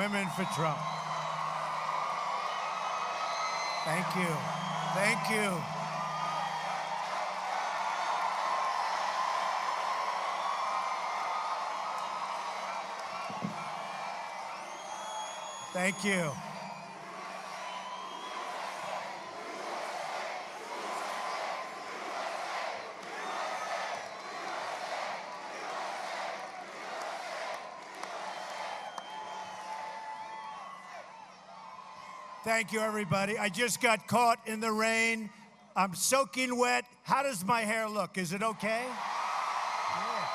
Women for Trump. Thank you. Thank you. Thank you. Thank you, everybody. I just got caught in the rain. I'm soaking wet. How does my hair look? Is it okay? Yeah.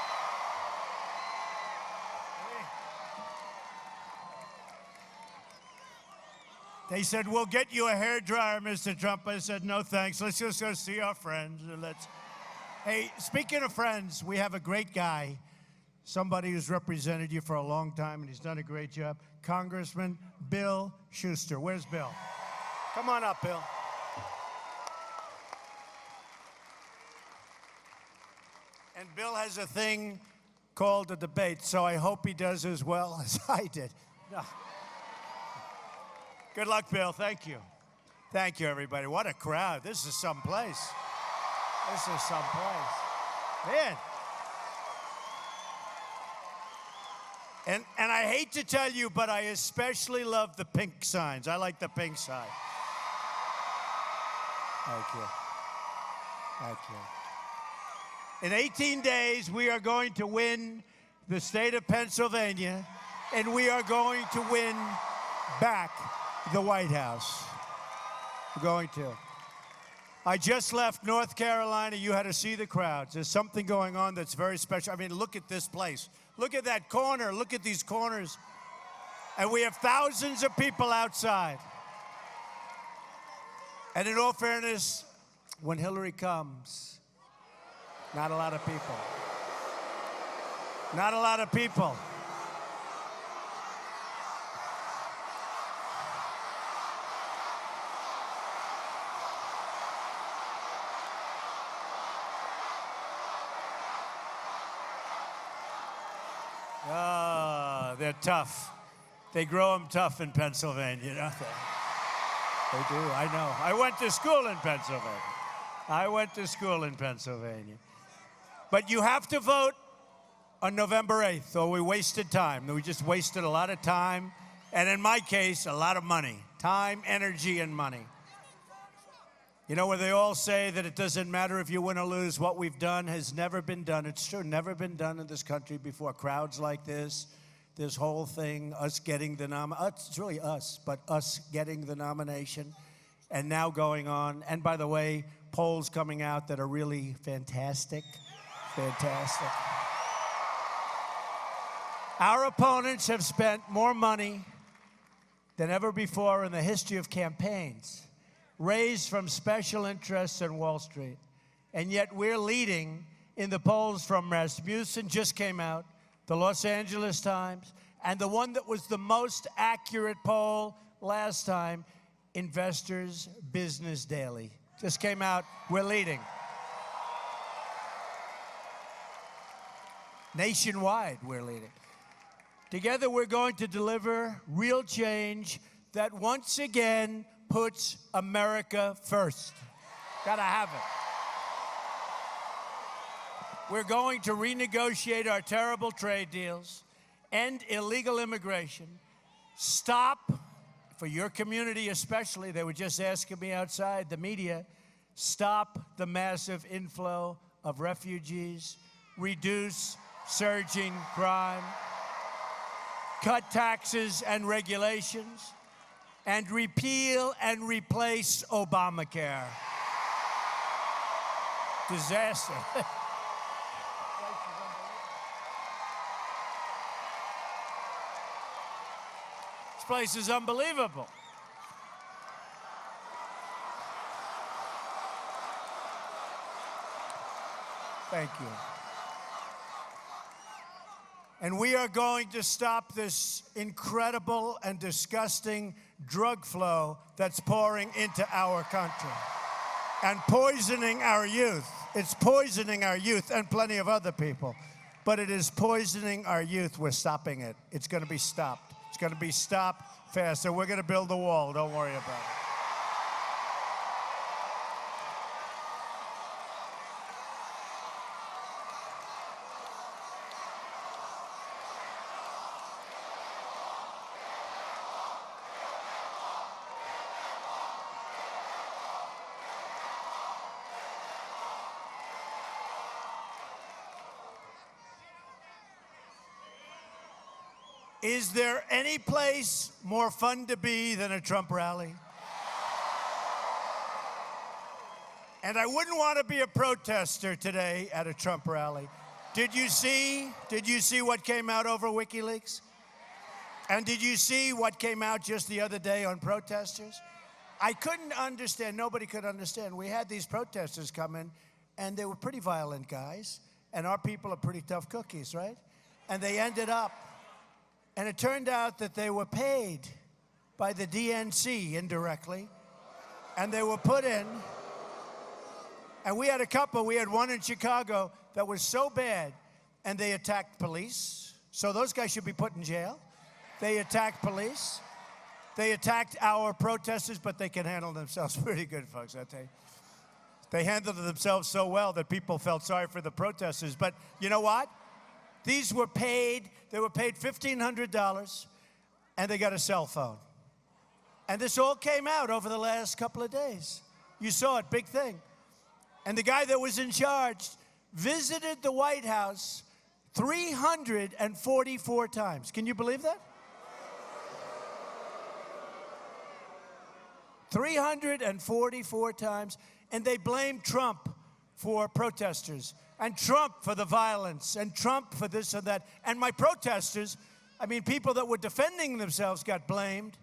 They said, we'll get you a hairdryer, Mr. Trump. I said, no, thanks. Let's just go see our friends. Hey, speaking of friends, we have a great guy, somebody who's represented you for a long time, and he's done a great job. Congressman Bill Schuster. Where's Bill? Come on up, Bill. And Bill has a thing called a debate, so I hope he does as well as I did. No. Good luck, Bill. Thank you. Thank you, everybody. What a crowd. This is someplace. This is someplace. Man. And I hate to tell you, but I especially love the pink signs. I like the pink sign. Thank you. Thank you. In 18 days, we are going to win the state of Pennsylvania, and we are going to win back the White House. We're going to. I just left North Carolina. You had to see the crowds. There's something going on that's very special. I mean, look at this place. Look at that corner. Look at these corners. And we have thousands of people outside. And in all fairness, when Hillary comes, not a lot of people. Not a lot of people. They're tough. They grow them tough in Pennsylvania, don't they? They do, I know. I went to school in Pennsylvania. But you have to vote on November 8th, or we wasted time. We just wasted a lot of time, and in my case, a lot of money. Time, energy, and money. You know, where they all say that it doesn't matter if you win or lose, what we've done has never been done. It's true, never been done in this country before. Crowds like this whole thing, us getting the it's really us, but us getting the nomination, and now going on. And by the way, polls coming out that are really fantastic. Fantastic. Our opponents have spent more money than ever before in the history of campaigns, raised from special interests on Wall Street. And yet we're leading in the polls from Rasmussen, just came out, the Los Angeles Times, and the one that was the most accurate poll last time, Investors Business Daily. Just came out, we're leading. Nationwide, we're leading. Together, we're going to deliver real change that once again puts America first. Gotta have it. We're going to renegotiate our terrible trade deals, end illegal immigration, stop, for your community especially, they were just asking me outside, the media, stop the massive inflow of refugees, reduce surging crime, cut taxes and regulations, and repeal and replace Obamacare. Disaster. This place is unbelievable. Thank you. And we are going to stop this incredible and disgusting drug flow that's pouring into our country and poisoning our youth. It's poisoning our youth and plenty of other people, but it is poisoning our youth. We're stopping it. It's going to be stopped. It's going to be stopped fast. So we're going to build the wall. Don't worry about it. Is there any place more fun to be than a Trump rally? And I wouldn't want to be a protester today at a Trump rally. Did you see what came out over WikiLeaks? And did you see what came out just the other day on protesters? I couldn't understand. Nobody could understand. We had these protesters come in, and they were pretty violent guys. And our people are pretty tough cookies, right? And they ended up. And it turned out that they were paid by the DNC indirectly, and they were put in. And we had one in Chicago that was so bad, and they attacked police. So those guys should be put in jail. They attacked police. They attacked our protesters, but they can handle themselves pretty good, folks, I tell you. They handled themselves so well that people felt sorry for the protesters. But you know what? These were paid, they were paid $1,500, and they got a cell phone. And this all came out over the last couple of days. You saw it, big thing. And the guy that was in charge visited the White House 344 times. Can you believe that? 344 times. And they blamed Trump for protesters, and Trump for the violence, and Trump for this and that. And my protesters, I mean, people that were defending themselves got blamed,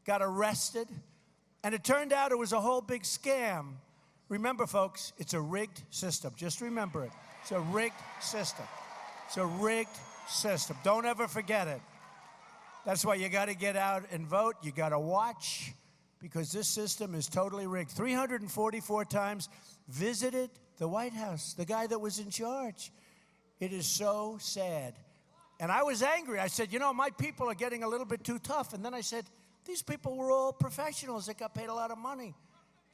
got arrested, and it turned out it was a whole big scam. Remember, folks, it's a rigged system. Just remember it. It's a rigged system. It's a rigged system. Don't ever forget it. That's why you got to get out and vote. You got to watch, because this system is totally rigged. 344 times visited the White House, the guy that was in charge. It is so sad. And I was angry. I said, you know, my people are getting a little bit too tough. And then I said, these people were all professionals that got paid a lot of money.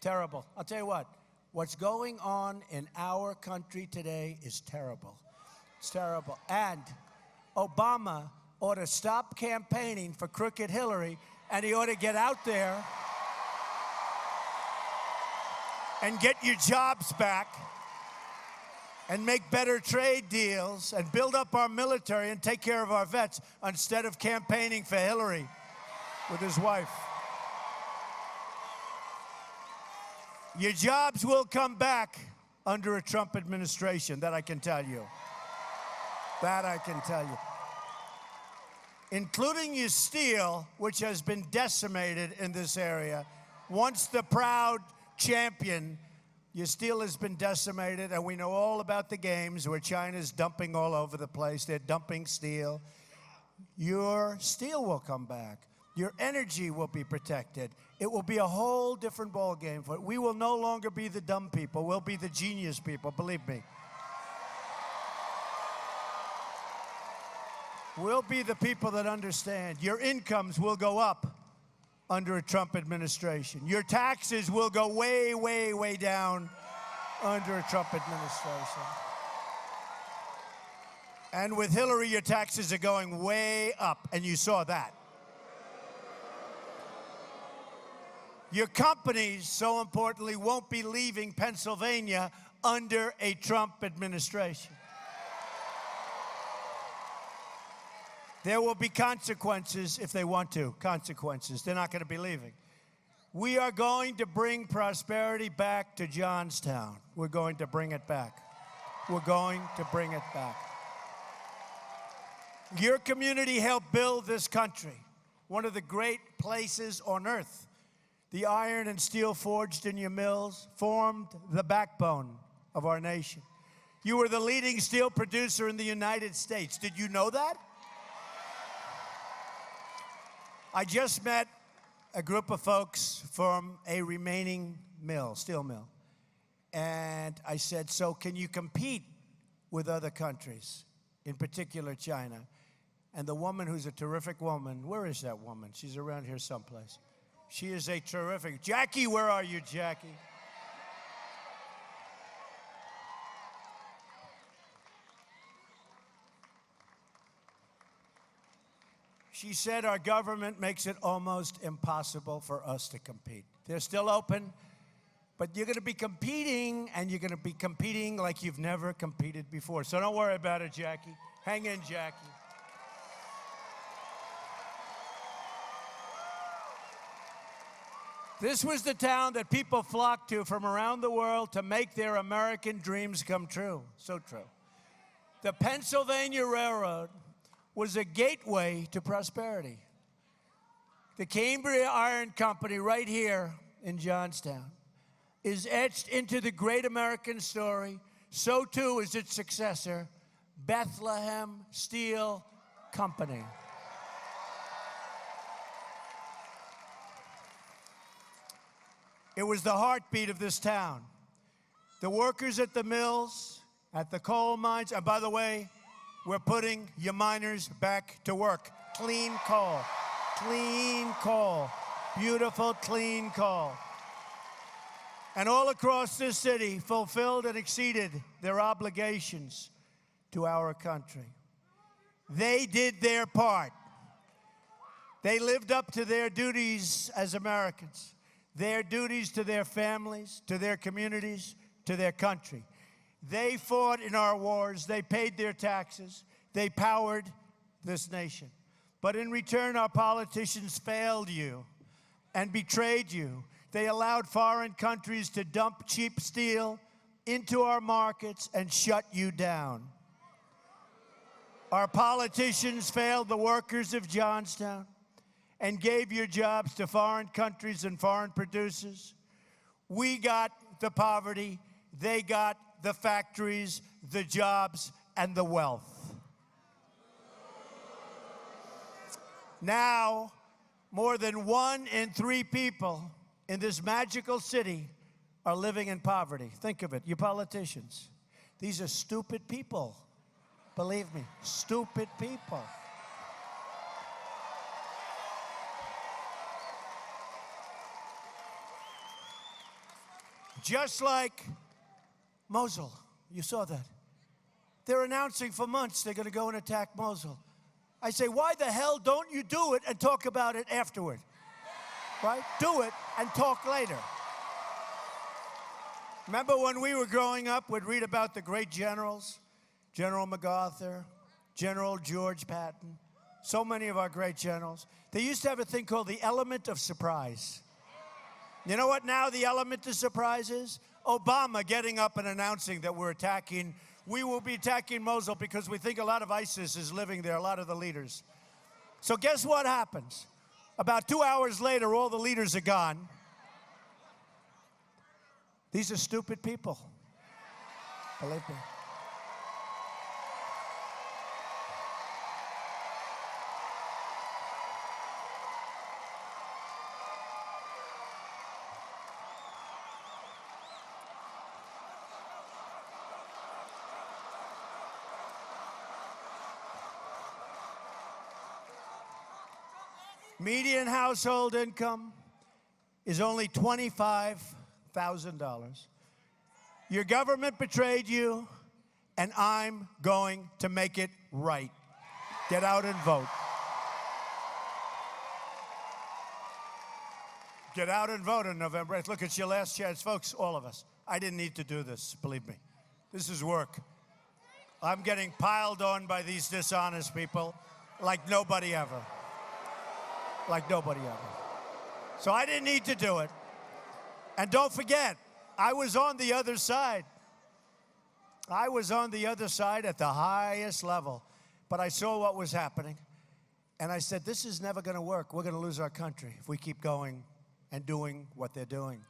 Terrible. I'll tell you what, what's going on in our country today is terrible. It's terrible. And Obama ought to stop campaigning for crooked Hillary, and he ought to get out there and get your jobs back and make better trade deals and build up our military and take care of our vets instead of campaigning for Hillary with his wife. Your jobs will come back under a Trump administration, that I can tell you. That I can tell you. Including your steel, which has been decimated in this area. Once the proud champion, your steel has been decimated, and we know all about the games where China's dumping all over the place. They're dumping steel. Your steel will come back. Your energy will be protected. It will be a whole different ball game for it. We will no longer be the dumb people. We'll be the genius people, believe me. We'll be the people that understand. Your incomes will go up under a Trump administration. Your taxes will go way, way, way down under a Trump administration. And with Hillary, your taxes are going way up, and you saw that. Your companies, so importantly, won't be leaving Pennsylvania under a Trump administration. There will be consequences if they want to, consequences. They're not going to be leaving. We are going to bring prosperity back to Johnstown. We're going to bring it back. We're going to bring it back. Your community helped build this country, one of the great places on earth. The iron and steel forged in your mills formed the backbone of our nation. You were the leading steel producer in the United States. Did you know that? I just met a group of folks from a remaining mill, steel mill. And I said, so can you compete with other countries, in particular China? And the woman who's a terrific woman, where is that woman? She's around here someplace. She is a terrific, Jackie, where are you, Jackie? She said our government makes it almost impossible for us to compete. They're still open, but you're going to be competing, and you're going to be competing like you've never competed before. So don't worry about it, Jackie. Hang in, Jackie. This was the town that people flocked to from around the world to make their American dreams come true. So true. The Pennsylvania Railroad was a gateway to prosperity. The Cambria Iron Company right here in Johnstown is etched into the great American story. So too is its successor, Bethlehem Steel Company. It was the heartbeat of this town. The workers at the mills, at the coal mines, and by the way, we're putting your miners back to work. Clean coal, beautiful clean coal. And all across this city fulfilled and exceeded their obligations to our country. They did their part. They lived up to their duties as Americans, their duties to their families, to their communities, to their country. They fought in our wars. They paid their taxes. They powered this nation. But in return, our politicians failed you and betrayed you. They allowed foreign countries to dump cheap steel into our markets and shut you down. Our politicians failed the workers of Johnstown and gave your jobs to foreign countries and foreign producers. We got the poverty. They got the factories, the jobs, and the wealth. Now, more than 1 in 3 people in this magical city are living in poverty. Think of it, you politicians. These are stupid people. Believe me, stupid people. Just like Mosul, you saw that. They're announcing for months they're going to go and attack Mosul. I say, why the hell don't you do it and talk about it afterward? Right? Do it and talk later. Remember when we were growing up, we'd read about the great generals, General MacArthur, General George Patton, so many of our great generals. They used to have a thing called the element of surprise. You know what now the element of surprise is? Obama getting up and announcing that we will be attacking Mosul because we think a lot of ISIS is living there, a lot of the leaders. So guess what happens? About 2 hours later, all the leaders are gone. These are stupid people. Believe me. Median household income is only $25,000. Your government betrayed you, and I'm going to make it right. Get out and vote. Get out and vote on November 8th. Look, it's your last chance, folks, all of us. I didn't need to do this, believe me. This is work. I'm getting piled on by these dishonest people like nobody ever. Like nobody ever. So I didn't need to do it. And don't forget, I was on the other side. I was on the other side at the highest level. But I saw what was happening. And I said, this is never going to work. We're going to lose our country if we keep going and doing what they're doing.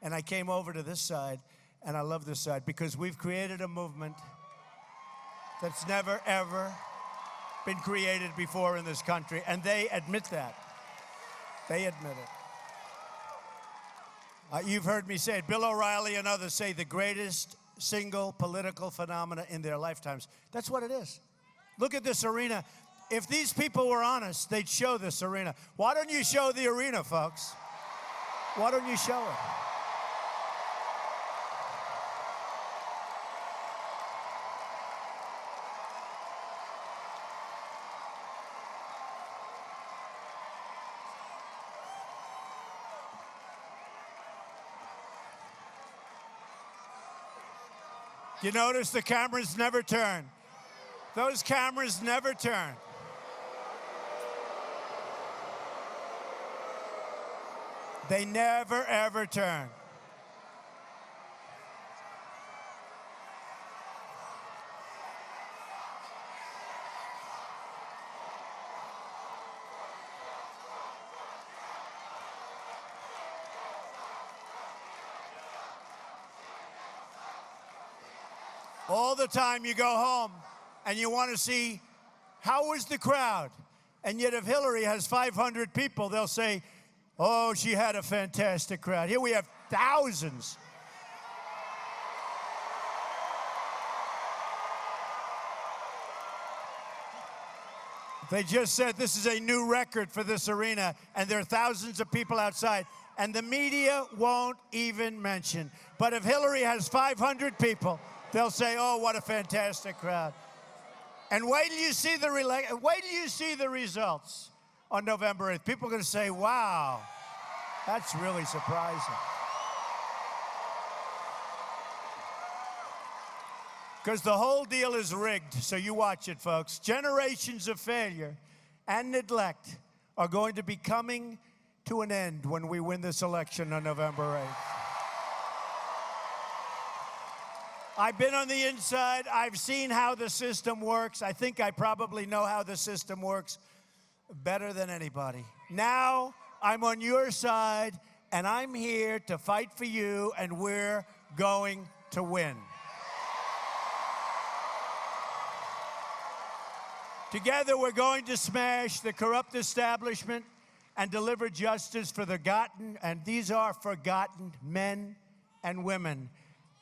And I came over to this side, and I love this side because we've created a movement that's never, ever been created before in this country. And they admit that. They admit it. You've heard me say it. Bill O'Reilly and others say the greatest single political phenomena in their lifetimes. That's what it is. Look at this arena. If these people were honest, they'd show this arena. Why don't you show the arena, folks? Why don't you show it? You notice the cameras never turn. Those cameras never turn. They never, ever turn. All the time you go home and you want to see how was the crowd. And yet if Hillary has 500 people, they'll say, oh, she had a fantastic crowd. Here we have thousands. They just said this is a new record for this arena, and there are thousands of people outside, and the media won't even mention. But if Hillary has 500 people, they'll say, oh, what a fantastic crowd. And wait till you see the results on November 8th. People are going to say, wow, that's really surprising. Because the whole deal is rigged, so you watch it, folks. Generations of failure and neglect are going to be coming to an end when we win this election on November 8th. I've been on the inside. I've seen how the system works. I think I probably know how the system works better than anybody. Now I'm on your side, and I'm here to fight for you, and we're going to win. Together, we're going to smash the corrupt establishment and deliver justice for the forgotten, and these are forgotten men and women,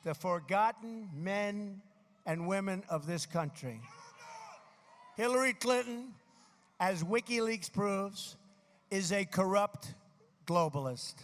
the forgotten men and women of this country. Hillary Clinton, as WikiLeaks proves, is a corrupt globalist.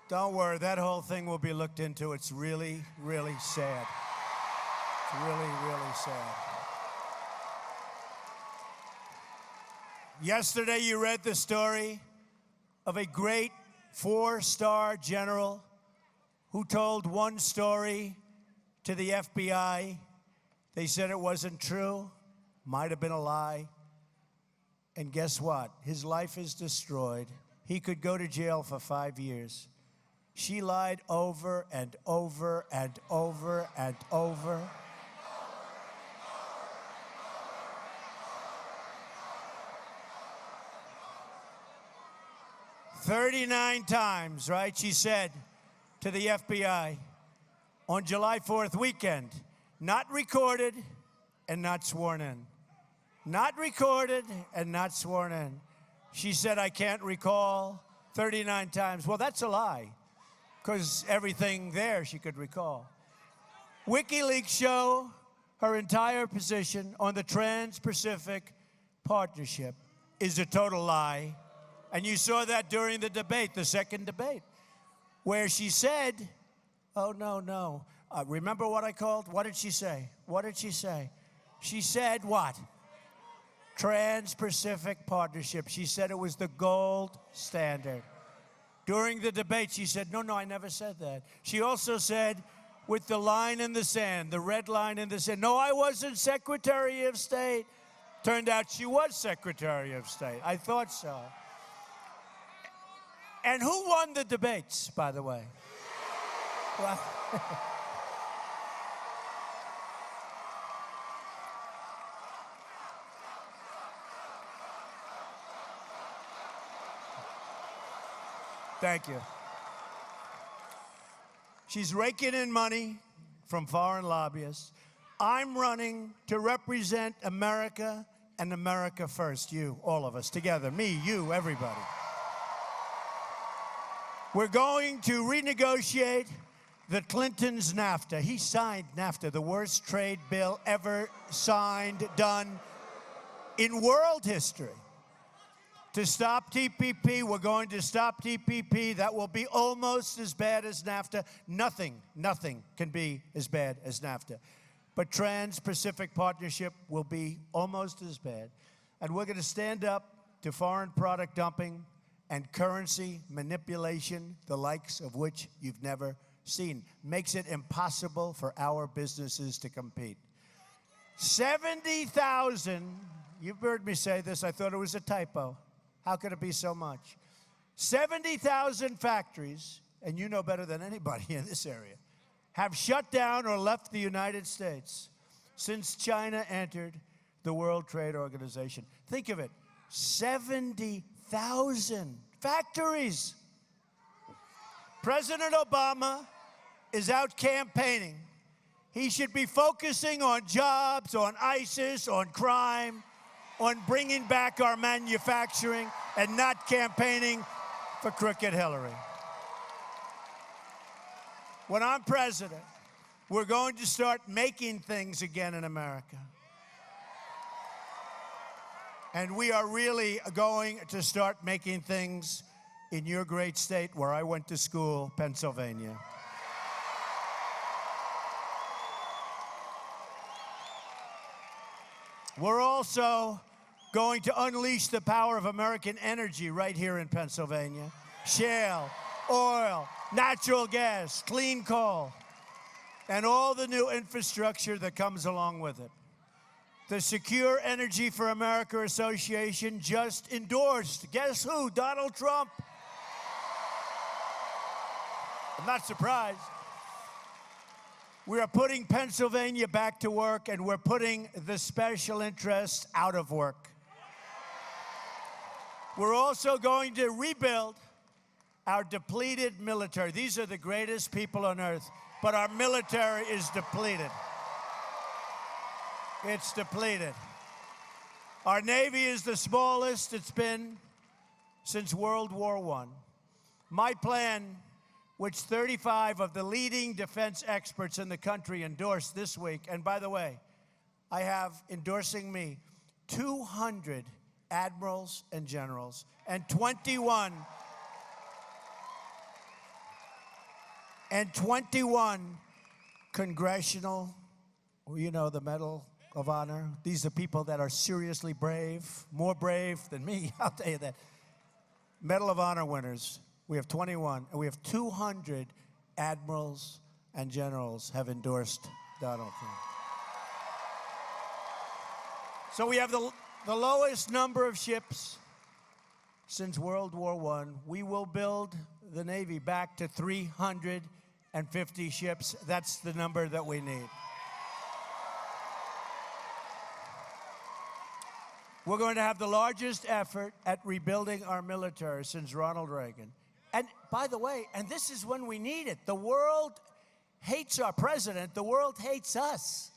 Don't worry, that whole thing will be looked into. It's really, really sad. It's really, really sad. Yesterday, you read the story of a great 4-star general who told one story to the FBI. They said it wasn't true, might have been a lie. And guess what? His life is destroyed. He could go to jail for 5 years. She lied over and over and over and over. 39 times, right? She said to the FBI on July 4th weekend, not recorded and not sworn in. Not recorded and not sworn in. She said, I can't recall 39 times. Well, that's a lie, because everything there she could recall. WikiLeaks show her entire position on the Trans-Pacific Partnership is a total lie. And you saw that during the debate, the second debate, where she said, oh, no. Remember what I called? What did she say? What did she say? She said what? Trans-Pacific Partnership. She said it was the gold standard. During the debate, she said, no, I never said that. She also said, with the line in the sand, the red line in the sand, no, I wasn't Secretary of State. Turned out she was Secretary of State. I thought so. And who won the debates, by the way? Well, thank you. She's raking in money from foreign lobbyists. I'm running to represent America and America first. You, all of us together. Me, you, everybody. We're going to renegotiate the Clintons' NAFTA. He signed NAFTA, the worst trade bill ever signed, done in world history. To stop TPP, we're going to stop TPP. That will be almost as bad as NAFTA. Nothing can be as bad as NAFTA. But Trans-Pacific Partnership will be almost as bad. And we're going to stand up to foreign product dumping and currency manipulation, the likes of which you've never seen. Makes it impossible for our businesses to compete. 70,000, you've heard me say this, I thought it was a typo. How could it be so much? 70,000 factories, and you know better than anybody in this area, have shut down or left the United States since China entered the World Trade Organization. Think of it, 70,000 factories. President Obama is out campaigning. He should be focusing on jobs, on ISIS, on crime, on bringing back our manufacturing, and not campaigning for crooked Hillary. When I'm president, we're going to start making things again in America. And we are really going to start making things in your great state where I went to school, Pennsylvania. We're also going to unleash the power of American energy right here in Pennsylvania. Shale, oil, natural gas, clean coal, and all the new infrastructure that comes along with it. The Secure Energy for America Association just endorsed, guess who? Donald Trump. I'm not surprised. We are putting Pennsylvania back to work, and we're putting the special interests out of work. We're also going to rebuild our depleted military. These are the greatest people on earth, but our military is depleted. It's depleted. Our Navy is the smallest it's been since World War I. My plan, which 35 of the leading defense experts in the country endorsed this week, and by the way, I have endorsing me 200 admirals and generals and 21 congressional, you know, the Medal of Honor. These are people that are seriously brave, more brave than me, I'll tell you that. Medal of Honor winners. We have 21, and we have 200 admirals and generals have endorsed Donald Trump. So we have the lowest number of ships since World War I. We will build the Navy back to 350 ships. That's the number that we need. We're going to have the largest effort at rebuilding our military since Ronald Reagan. And by the way, and this is when we need it, the world hates our president, the world hates us.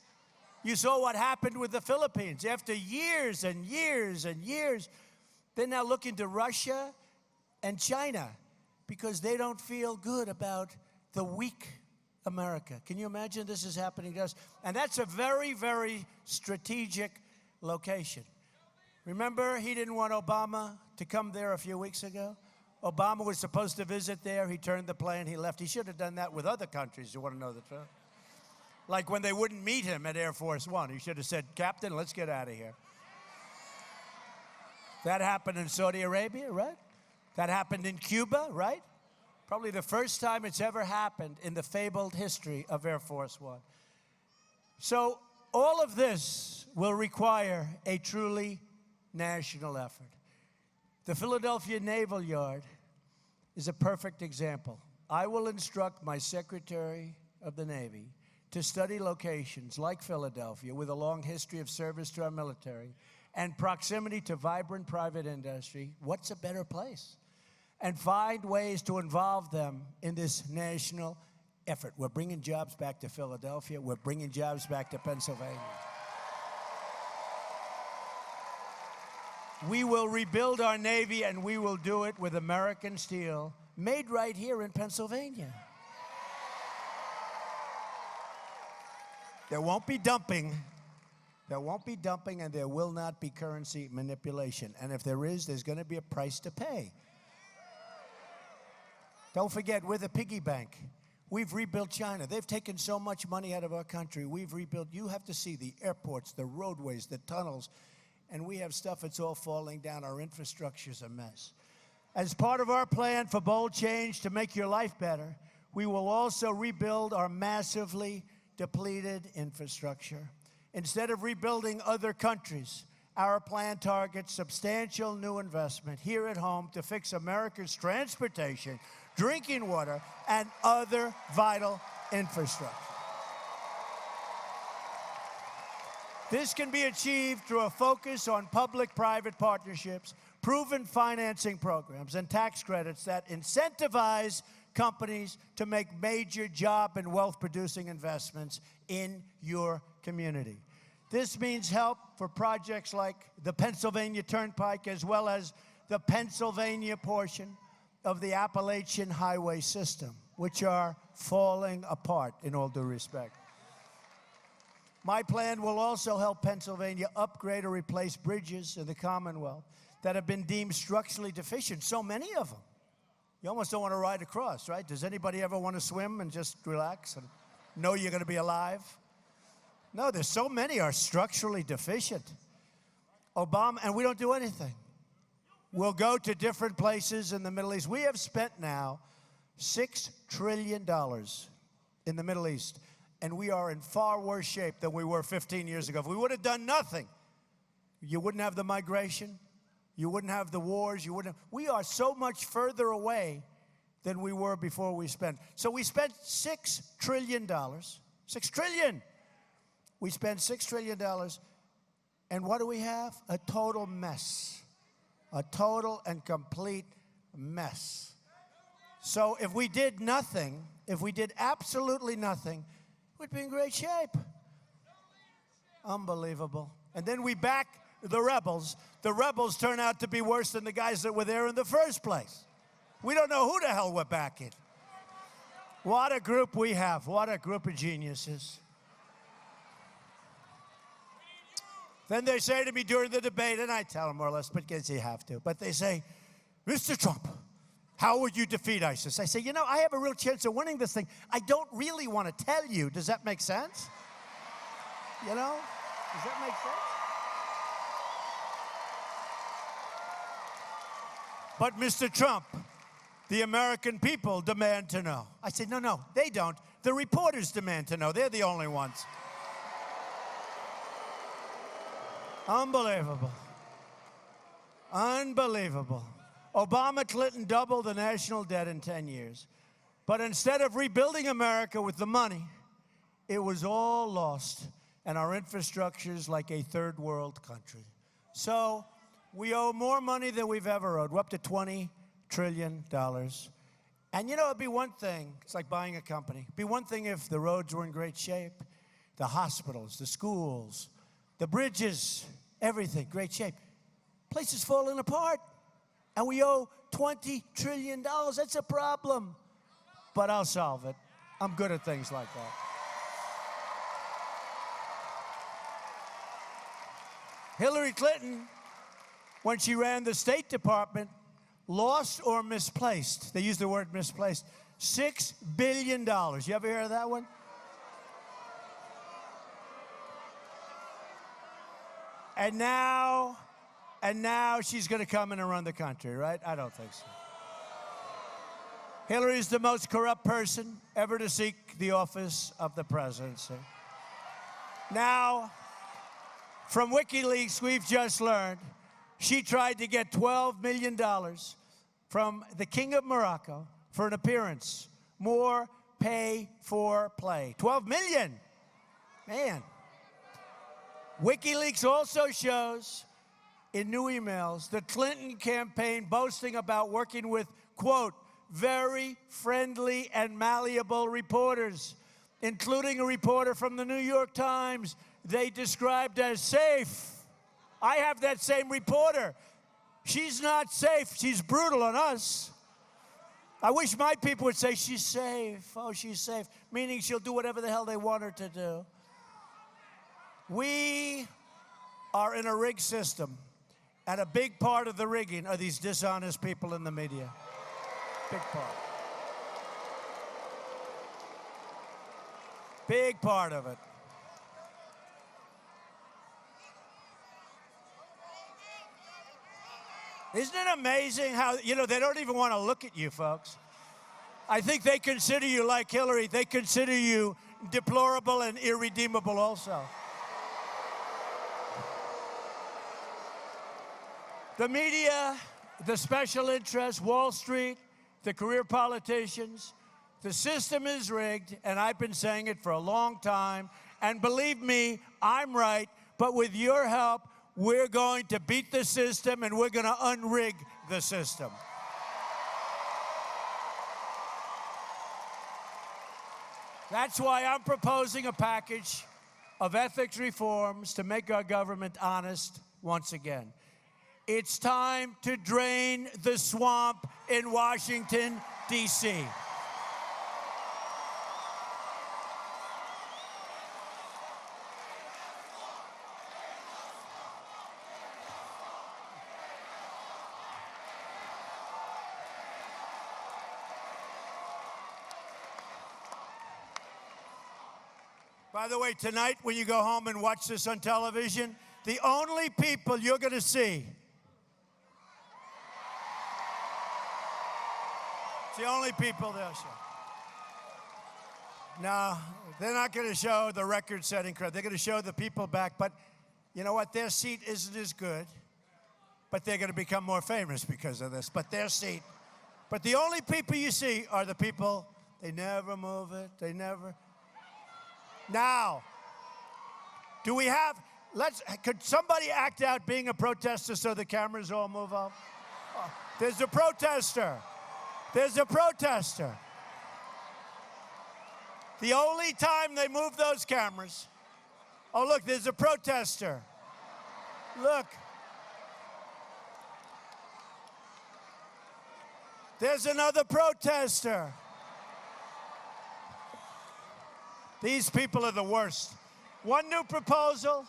You saw what happened with the Philippines. After years and years and years, they're now looking to Russia and China because they don't feel good about the weak America. Can you imagine this is happening to us? And that's a very, very strategic location. Remember, he didn't want Obama to come there a few weeks ago? Obama was supposed to visit there. He turned the plane. He left. He should have done that with other countries, you want to know the truth. Like when they wouldn't meet him at Air Force One. He should have said, Captain, let's get out of here. That happened in Saudi Arabia, right? That happened in Cuba, right? Probably the first time it's ever happened in the fabled history of Air Force One. So all of this will require a truly national effort. The Philadelphia Naval Yard is a perfect example. I will instruct my Secretary of the Navy to study locations like Philadelphia with a long history of service to our military and proximity to vibrant private industry. What's a better place? And find ways to involve them in this national effort. We're bringing jobs back to Philadelphia. We're bringing jobs back to Pennsylvania. We will rebuild our Navy, and we will do it with American steel, made right here in Pennsylvania. There won't be dumping. There won't be dumping, and there will not be currency manipulation. And if there is, there's going to be a price to pay. Don't forget, we're the piggy bank. We've rebuilt China. They've taken so much money out of our country. We've rebuilt. You have to see the airports, the roadways, the tunnels. And we have stuff that's all falling down. Our infrastructure's a mess. As part of our plan for bold change to make your life better, we will also rebuild our massively depleted infrastructure. Instead of rebuilding other countries, our plan targets substantial new investment here at home to fix America's transportation, drinking water, and other vital infrastructure. This can be achieved through a focus on public-private partnerships, proven financing programs, and tax credits that incentivize companies to make major job and wealth-producing investments in your community. This means help for projects like the Pennsylvania Turnpike, as well as the Pennsylvania portion of the Appalachian Highway system, which are falling apart in all due respect. My plan will also help Pennsylvania upgrade or replace bridges in the Commonwealth that have been deemed structurally deficient, so many of them. You almost don't want to ride across, right? Does anybody ever want to swim and just relax and know you're going to be alive? No, there's so many are structurally deficient. Obama, and we don't do anything. We'll go to different places in the Middle East. We have spent now $6 trillion in the Middle East, and we are in far worse shape than we were 15 years ago. If we would have done nothing, you wouldn't have the migration, you wouldn't have the wars, we are so much further away than we were before we spent. So we spent $6 trillion. $6 trillion! We spent $6 trillion, and what do we have? A total mess. A total and complete mess. So if we did nothing, if we did absolutely nothing, we'd be in great shape. Unbelievable. And then we back the rebels. The rebels turn out to be worse than the guys that were there in the first place. We don't know who the hell we're backing. What a group we have. What a group of geniuses. Then they say to me during the debate, and I tell them more or less, because you have to, but they say, Mr. Trump, how would you defeat ISIS? I say, you know, I have a real chance of winning this thing. I don't really want to tell you. Does that make sense? You know? Does that make sense? But Mr. Trump, the American people demand to know. I say, no, they don't. The reporters demand to know. They're the only ones. Unbelievable. Unbelievable. Obama, Clinton doubled the national debt in 10 years. But instead of rebuilding America with the money, it was all lost, and our infrastructure is like a third world country. So we owe more money than we've ever owed. We're up to $20 trillion. And you know, it'd be one thing, it's like buying a company. It'd be one thing if the roads were in great shape, the hospitals, the schools, the bridges, everything, great shape. Places falling apart, and we owe $20 trillion. That's a problem. But I'll solve it. I'm good at things like that. Hillary Clinton, when she ran the State Department, lost or misplaced, they use the word misplaced, $6 billion. You ever hear of that one? And now she's going to come in and run the country, right? I don't think so. Hillary's the most corrupt person ever to seek the office of the presidency. Now, from WikiLeaks, we've just learned she tried to get $12 million from the King of Morocco for an appearance. More pay for play. $12 million. Man. WikiLeaks also shows in new emails the Clinton campaign boasting about working with, quote, very friendly and malleable reporters, including a reporter from the New York Times they described as safe. I have that same reporter. She's not safe. She's brutal on us. I wish my people would say, she's safe. Oh, she's safe, meaning she'll do whatever the hell they want her to do. We are in a rigged system, and a big part of the rigging are these dishonest people in the media. Big part. Big part of it. Isn't it amazing how, they don't even want to look at you, folks. I think they consider you like Hillary. They consider you deplorable and irredeemable also. The media, the special interests, Wall Street, the career politicians, the system is rigged, and I've been saying it for a long time. And believe me, I'm right, but with your help, we're going to beat the system, and we're going to unrig the system. That's why I'm proposing a package of ethics reforms to make our government honest once again. It's time to drain the swamp in Washington, D.C. By the way, tonight when you go home and watch this on television, the only people you're going to see, it's the only people they'll show. No, they're not going to show the record-setting crowd. They're going to show the people back. But you know what? Their seat isn't as good, but they're going to become more famous because of this. But their seat. But the only people you see are the people, they never move it. They never. Now, do we have, could somebody act out being a protester so the cameras all move up? Oh, there's a protester. There's a protester. The only time they move those cameras. Oh, look, there's a protester. Look. There's another protester. These people are the worst. One new proposal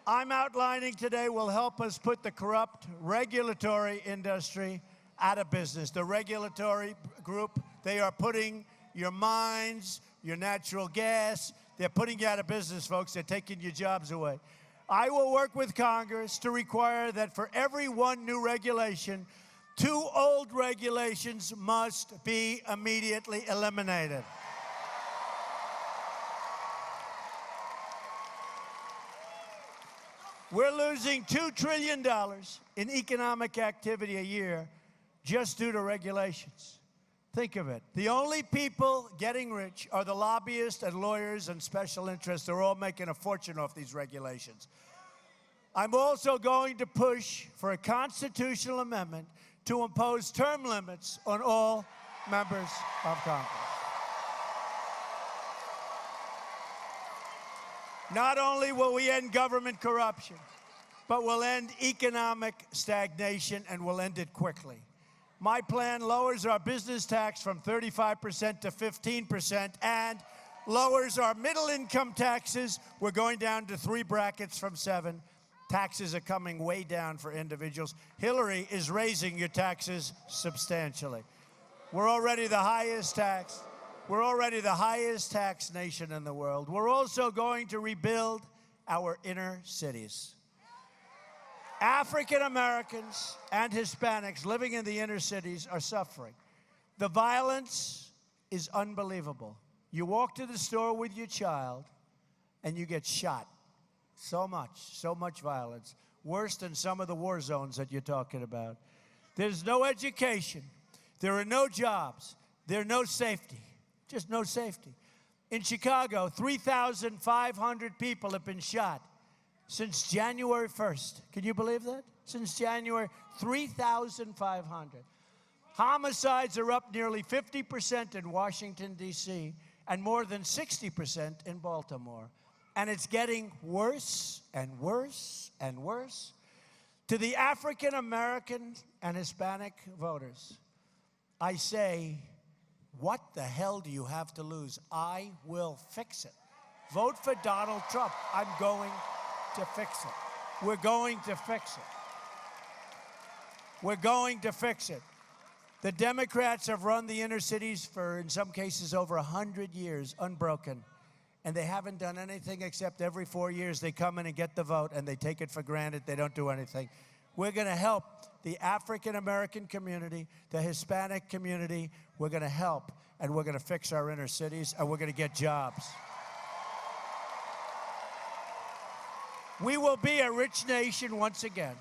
I'm outlining today will help us put the corrupt regulatory industry out of business. The regulatory group, they are putting your mines, your natural gas, they're putting you out of business, folks. They're taking your jobs away. I will work with Congress to require that for every one new regulation, 2 old regulations must be immediately eliminated. We're losing $2 trillion in economic activity a year just due to regulations. Think of it. The only people getting rich are the lobbyists and lawyers and special interests. They're all making a fortune off these regulations. I'm also going to push for a constitutional amendment to impose term limits on all members of Congress. Not only will we end government corruption, but we'll end economic stagnation, and we'll end it quickly. My plan lowers our business tax from 35% to 15% and lowers our middle-income taxes. We're going down to 3 brackets from 7. Taxes are coming way down for individuals. Hillary is raising your taxes substantially. We're already the highest tax. We're already the highest tax nation in the world. We're also going to rebuild our inner cities. African Americans and Hispanics living in the inner cities are suffering. The violence is unbelievable. You walk to the store with your child and you get shot. So much violence. Worse than some of the war zones that you're talking about. There's no education. There are no jobs. There's no safety. Just no safety. In Chicago, 3,500 people have been shot since January 1st. Can you believe that? Since January, 3,500. Homicides are up nearly 50% in Washington, D.C., and more than 60% in Baltimore. And it's getting worse and worse and worse. To the African American and Hispanic voters, I say, what the hell do you have to lose? I will fix it. Vote for Donald Trump. I'm going to fix it. We're going to fix it. We're going to fix it. The Democrats have run the inner cities for, in some cases, over 100 years, unbroken. And they haven't done anything except every 4 years they come in and get the vote, and they take it for granted. They don't do anything. We're going to help the African-American community, the Hispanic community. We're going to help, and we're going to fix our inner cities, and we're going to get jobs. We will be a rich nation once again.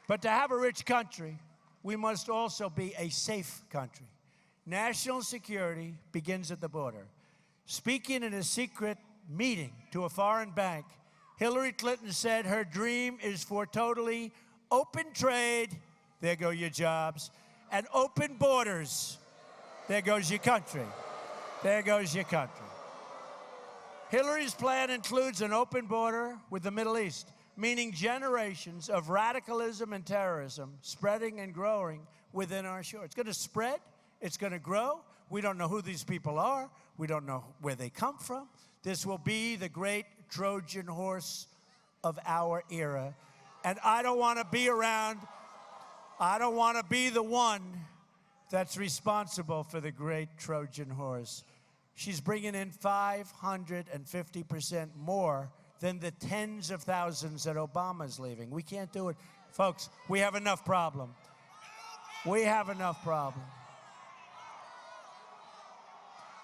But to have a rich country, we must also be a safe country. National security begins at the border. Speaking in a secret meeting to a foreign bank, Hillary Clinton said her dream is for totally open trade, there go your jobs, and open borders, there goes your country. There goes your country. Hillary's plan includes an open border with the Middle East, meaning generations of radicalism and terrorism spreading and growing within our shores. It's going to spread. It's going to grow. We don't know who these people are. We don't know where they come from. This will be the great Trojan horse of our era. And I don't want to be around. I don't want to be the one that's responsible for the great Trojan horse. She's bringing in 550% more than the tens of thousands that Obama's leaving. We can't do it. Folks, we have enough problem. We have enough problem.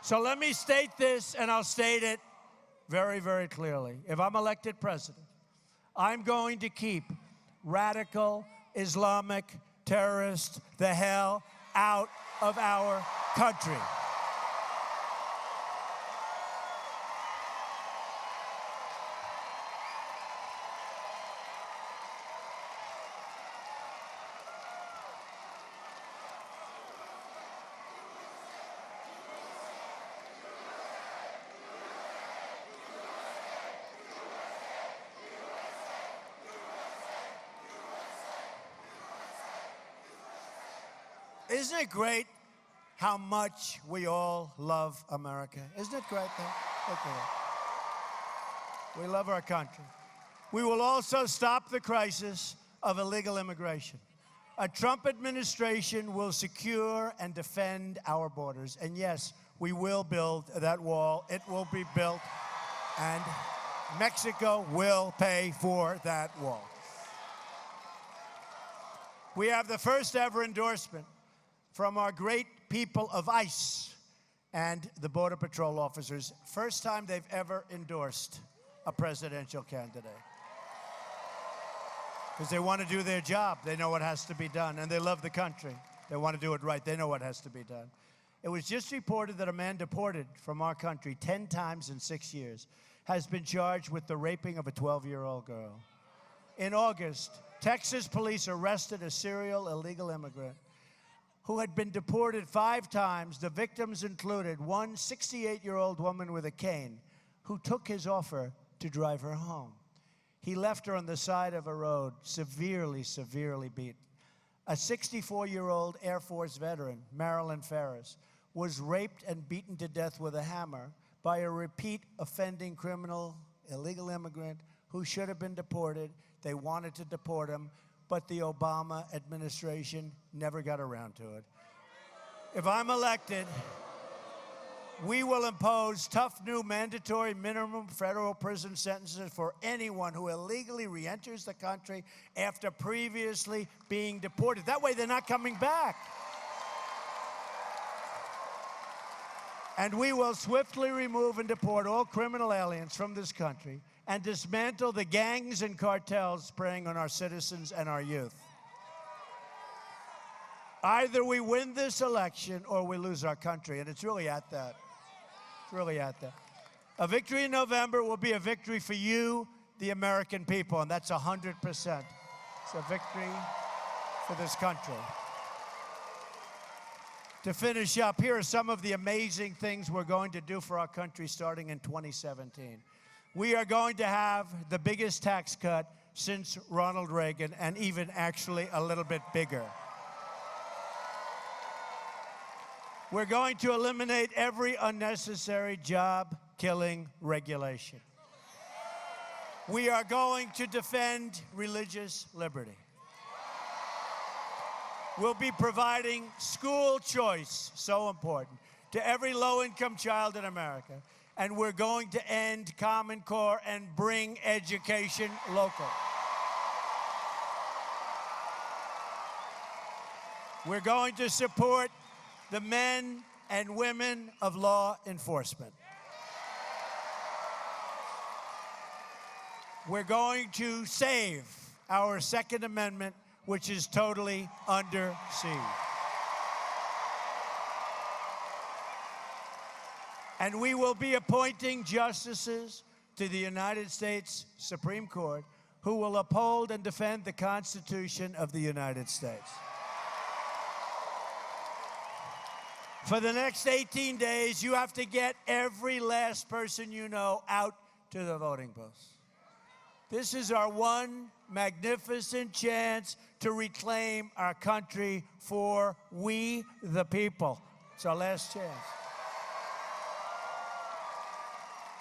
So let me state this, and I'll state it very, very clearly. If I'm elected president, I'm going to keep radical Islamic terrorists the hell out of our country. Isn't it great how much we all love America? Isn't it great? Look at it. We love our country. We will also stop the crisis of illegal immigration. A Trump administration will secure and defend our borders. And yes, we will build that wall. It will be built. And Mexico will pay for that wall. We have the first ever endorsement from our great people of ICE and the Border Patrol officers. First time they've ever endorsed a presidential candidate. Because they want to do their job. They know what has to be done, and they love the country. They want to do it right. They know what has to be done. It was just reported that a man deported from our country 10 times in 6 years has been charged with the raping of a 12-year-old girl. In August, Texas police arrested a serial illegal immigrant who had been deported 5 times. The victims included one 68-year-old woman with a cane who took his offer to drive her home. He left her on the side of a road, severely, severely beaten. A 64-year-old Air Force veteran, Marilyn Ferris, was raped and beaten to death with a hammer by a repeat offending criminal, illegal immigrant who should have been deported. They wanted to deport him, but the Obama administration never got around to it. If I'm elected, we will impose tough new mandatory minimum federal prison sentences for anyone who illegally re-enters the country after previously being deported. That way they're not coming back. And we will swiftly remove and deport all criminal aliens from this country and dismantle the gangs and cartels preying on our citizens and our youth. Either we win this election or we lose our country, and it's really at that. It's really at that. A victory in November will be a victory for you, the American people, and that's 100%. It's a victory for this country. To finish up, here are some of the amazing things we're going to do for our country starting in 2017. We are going to have the biggest tax cut since Ronald Reagan, and even actually a little bit bigger. We're going to eliminate every unnecessary job-killing regulation. We are going to defend religious liberty. We'll be providing school choice, so important, to every low-income child in America. And we're going to end Common Core and bring education local. We're going to support the men and women of law enforcement. We're going to save our Second Amendment, which is totally under siege. And we will be appointing justices to the United States Supreme Court who will uphold and defend the Constitution of the United States. For the next 18 days, you have to get every last person you know out to the voting booths. This is our one magnificent chance to reclaim our country for we the people. It's our last chance.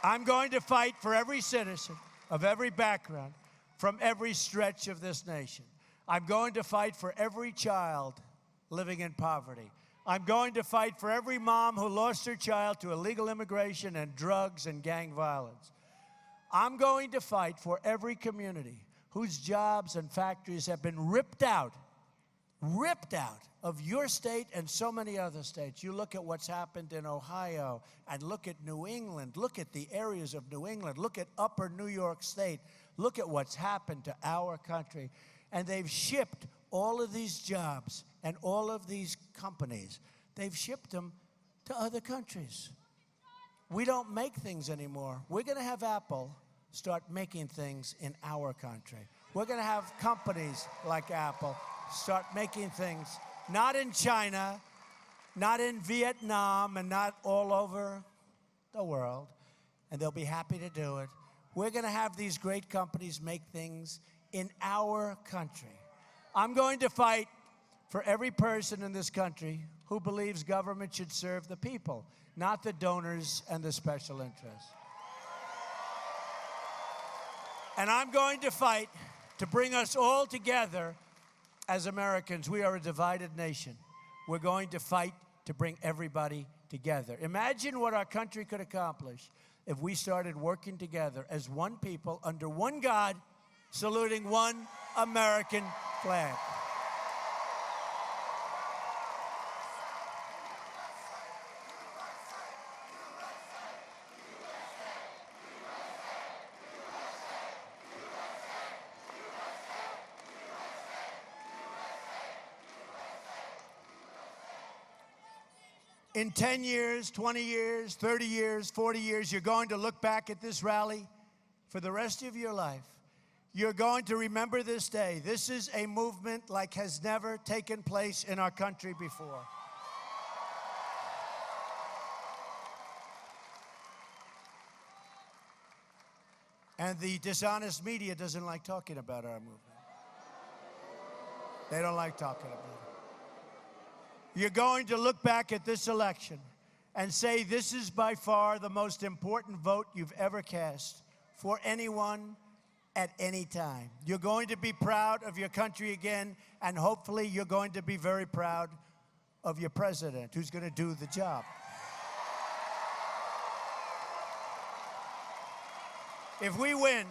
I'm going to fight for every citizen of every background from every stretch of this nation. I'm going to fight for every child living in poverty. I'm going to fight for every mom who lost her child to illegal immigration and drugs and gang violence. I'm going to fight for every community whose jobs and factories have been ripped out of your state and so many other states. You look at what's happened in Ohio and look at New England. Look at the areas of New England. Look at upper New York State. Look at what's happened to our country. And they've shipped all of these jobs and all of these companies. They've shipped them to other countries. We don't make things anymore. We're going to have Apple start making things in our country. We're going to have companies like Apple start making things not in China, not in Vietnam, and not all over the world. And they'll be happy to do it. We're going to have these great companies make things in our country. I'm going to fight for every person in this country who believes government should serve the people, not the donors and the special interests. And I'm going to fight to bring us all together as Americans. We are a divided nation. We're going to fight to bring everybody together. Imagine what our country could accomplish if we started working together as one people under one God, saluting one American flag. In 10 years, 20 years, 30 years, 40 years, you're going to look back at this rally for the rest of your life. You're going to remember this day. This is a movement like has never taken place in our country before. And the dishonest media doesn't like talking about our movement. They don't like talking about it. You're going to look back at this election and say this is by far the most important vote you've ever cast for anyone at any time. You're going to be proud of your country again, and hopefully you're going to be very proud of your president who's going to do the job. If we win,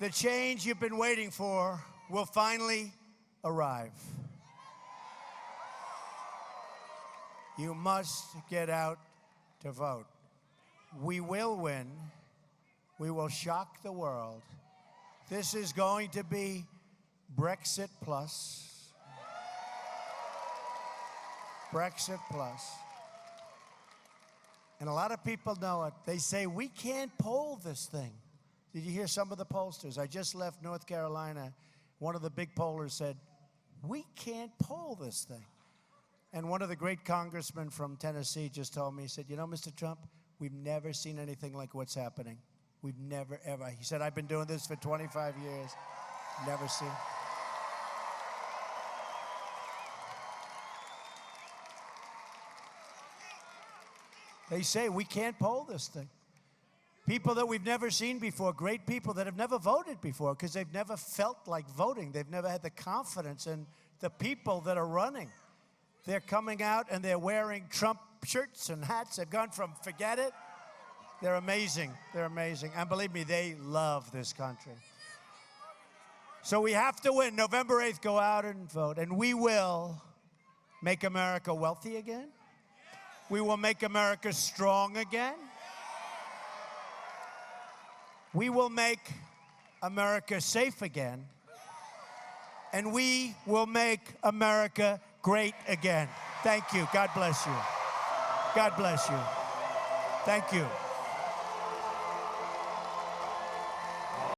the change you've been waiting for will finally arrive. You must get out to vote. We will win. We will shock the world. This is going to be Brexit plus. Brexit plus. And a lot of people know it. They say, we can't poll this thing. Did you hear some of the pollsters? I just left North Carolina. One of the big pollers said, we can't poll this thing. And one of the great congressmen from Tennessee just told me, he said, you know, Mr. Trump, we've never seen anything like what's happening. We've never, ever. He said, I've been doing this for 25 years. Never seen. They say we can't poll this thing. People that we've never seen before, great people that have never voted before because they've never felt like voting. They've never had the confidence in the people that are running. They're coming out and they're wearing Trump shirts and hats. They've gone from forget it. They're amazing. They're amazing. And believe me, they love this country. So we have to win. November 8th, go out and vote. And we will make America wealthy again. We will make America strong again. We will make America safe again. And we will make America great again. Thank you. God bless you. God bless you. Thank you.